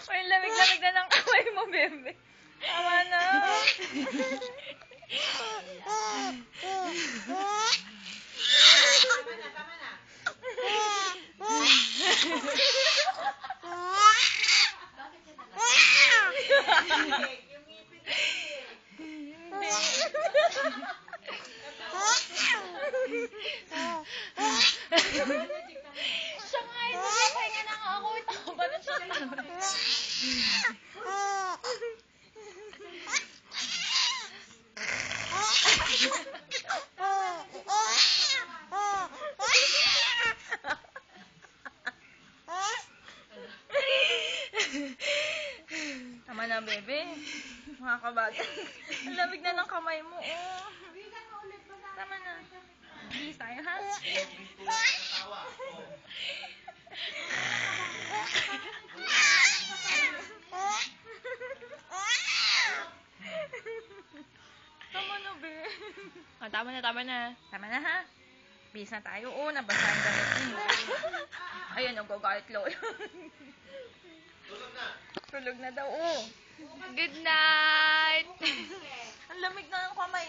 Uy, lamig-lamig na ng kamay mo, bebe. Tama na. Siya nga yun, pahinga na nga ako. Ito ko ba na siya? Tama na, bebe. Mga kabata. Ang lamig na ng kamay mo, oh. Tama na. Bilis tayo, ha? Tama na, be. Oh, tama na, tama na. Tama na, ha? Bilis na tayo. Oh, nabasa yung damit niyo. Ayun, nagagalit lo. Tulog na. Tulog na daw, oh. Good night! Ang lamig na ng kamay.